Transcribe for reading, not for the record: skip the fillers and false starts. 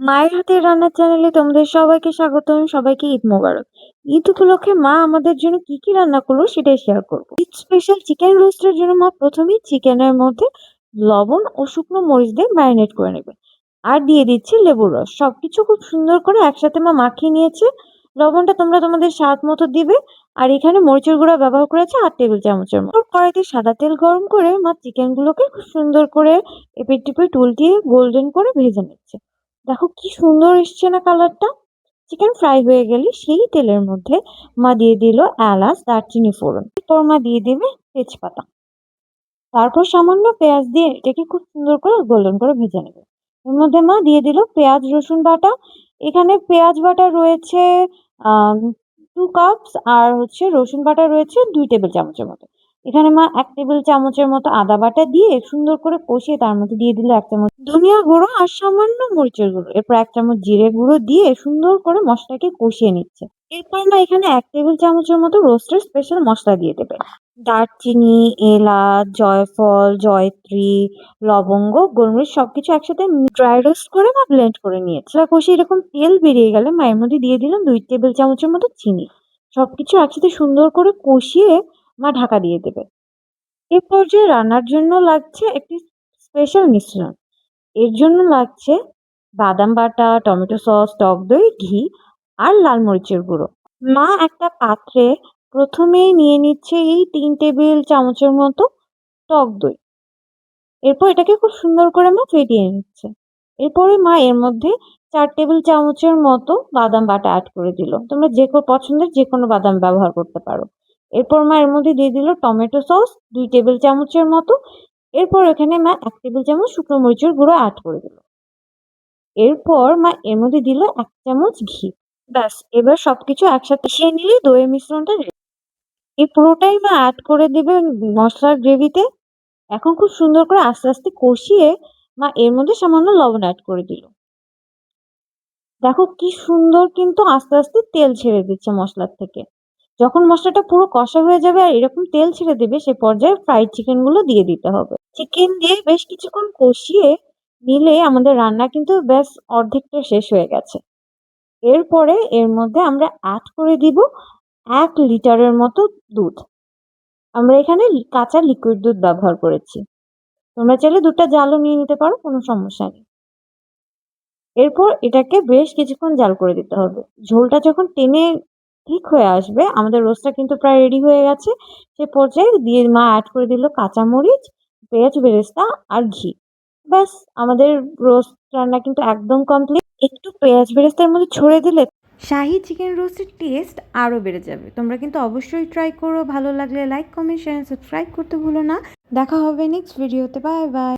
মায়ের হাতের রান্নার চ্যানেলে তোমাদের সবাইকে স্বাগতম। সবাইকে ঈদ মোবারক। ঈদ উপলক্ষে মা আমাদের জন্য কি কি রান্না করলো সেটাই শেয়ার করব। ঈদ স্পেশাল চিকেন রোস্টের জন্য মা প্রথমেই চিকেনের মধ্যে লবণ ও শুকনো মরিচ দিয়ে ম্যারিনেট করে নেবে, আর দিয়ে দিচ্ছে লেবুর রস। সবকিছু খুব সুন্দর করে একসাথে মা মাখিয়ে নিয়েছে। লবণটা তোমরা তোমাদের স্বাদ মতো দিবে। আর এখানে মরিচের গুঁড়া ব্যবহার করেছে 8 টেবিল চামচের মতো। কড়াইতে সাদা তেল গরম করে মা চিকেন গুলোকে খুব সুন্দর করে এপিট টিপিট উল্টিয়ে গোল্ডেন করে ভেজে নিচ্ছে। দেখো কি সুন্দর এসছে না কালারটা। চিকেন ফ্রাই হয়ে গেলে সেই তেলের মধ্যে মা দিয়ে দিল এলাচ, দারচিনি ফোড়ন। এরপর মা দিয়ে দিবে তেজপাতা। তারপর সামান্য পেঁয়াজ দিয়ে এটাকে খুব সুন্দর করে গোল্ডেন করে ভেজে নেবে। এর মধ্যে মা দিয়ে দিল পেঁয়াজ রসুন বাটা। এখানে পেঁয়াজ বাটা রয়েছে 2 কাপস, আর রসুন বাটা রয়েছে 2 টেবিল চামচের মতো। এখানে মা 1 টেবিল চামচের মতো আদা বাটা দিয়ে সুন্দর করে কষিয়ে তার মধ্যে দিয়ে দিল 1 চামচ ধনিয়া গুঁড়ো আর সামান্য মরিচের গুঁড়ো। এরপর 1 চামচ জিরে গুঁড়ো দিয়ে সুন্দর করে মশলাকে কষিয়ে নিচ্ছে। এরপর মা এখানে 1 টেবিল চামচের মতো রোস্টের স্পেশাল মশলা দিয়ে দেবে। দারচিনি, এলাচ, জয়ফল, জয়ত্রী, লবঙ্গ, গোলমরিচ সবকিছু একসাথে ড্রাই রোস্ট করে বা ব্লেন্ড করে নিয়েছে। মশলা কষিয়ে এরকম তেল বেরিয়ে গেলে মা এর মধ্যে দিয়ে দিলাম 2 টেবিল চামচের মতো চিনি। সবকিছু একসাথে সুন্দর করে কষিয়ে মা ঢাকা দিয়ে দেবে। এ পর্যায়ে রান্নার জন্য লাগছে একটি স্পেশাল মিশ্রণ। এর জন্য লাগছে বাদাম বাটা, টমেটো সস, টক দই, ঘি আর লাল মরিচের গুঁড়ো। মা একটা পাত্রে প্রথমেই নিয়ে নিচ্ছে এই 3 টেবিল চামচের মতো টক দই। এরপর এটাকে খুব সুন্দর করে মা ফেটিয়ে নিচ্ছে। এরপরে মা এর মধ্যে 4 টেবিল চামচের মতো বাদাম বাটা অ্যাড করে দিল। তোমরা পছন্দের যে কোনো বাদাম ব্যবহার করতে পারো। এরপর মা এর মধ্যে দিয়ে দিল টমেটো সস 2 টেবিল চামচের মতো। এরপর এখানে মা 1 টেবিল চামচ শুকনো মরিচের গুঁড়ো অ্যাড করে দিল। এরপর মা এর মধ্যে দিল 1 চামচ ঘি। ব্যাস, এবার সবকিছু একসাথে মিশিয়ে নিলে দইয়ের মিশ্রণটা রেডি। এই পুরোটাই মা অ্যাড করে দিবে মশলার গ্রেভিতে। এখন খুব সুন্দর করে আস্তে আস্তে কষিয়ে মা এর মধ্যে সামান্য লবণ অ্যাড করে দিল। দেখো কি সুন্দর কিন্তু আস্তে আস্তে তেল ছেড়ে দিচ্ছে মশলার থেকে। যখন মশলাটা পুরো কষা হয়ে যাবে আর এরকম তেল ছেড়ে দেবে, সে পর্যায়ে ফ্রাইড চিকেন গুলো দিয়ে দিতে হবে। চিকেন দিয়ে বেশ কিছুক্ষণ কষিয়ে নিলে আমাদের রান্না কিন্তু ব্যাস অর্ধেকটা শেষ হয়ে গেছে। এরপরে এর মধ্যে আমরা অ্যাড করে দিব 1 লিটারের মতো দুধ। আমরা এখানে কাঁচা লিকুইড দুধ ব্যবহার করেছি। তোমরা চাইলে দুধটা জালও নিয়ে নিতে পারো, কোনো সমস্যা নেই। এরপর এটাকে বেশ কিছুক্ষণ জাল করে দিতে হবে। ঝোলটা যখন টেনে ঠিক হয়ে আসবে, আমাদের রোস্টটা কিন্তু প্রায় রেডি হয়ে গেছে। সে পর্যায়ে দিয়ে মা অ্যাড করে দিল কাঁচামরিচ, পেঁয়াজ বেরেস্তা আর ঘি। ব্যাস, আমাদের রোস্ট রান্না কিন্তু একদম কমপ্লিট। একটু পেঁয়াজ বেরেস্তার মধ্যে ছড়িয়ে দিলে শাহি চিকেন রোস্টের টেস্ট আরও বেড়ে যাবে। তোমরা কিন্তু অবশ্যই ট্রাই করো। ভালো লাগলে লাইক, কমেন্ট, শেয়ার, সাবস্ক্রাইব করতে ভুলো না। দেখা হবে নেক্সট ভিডিওতে। Bye bye.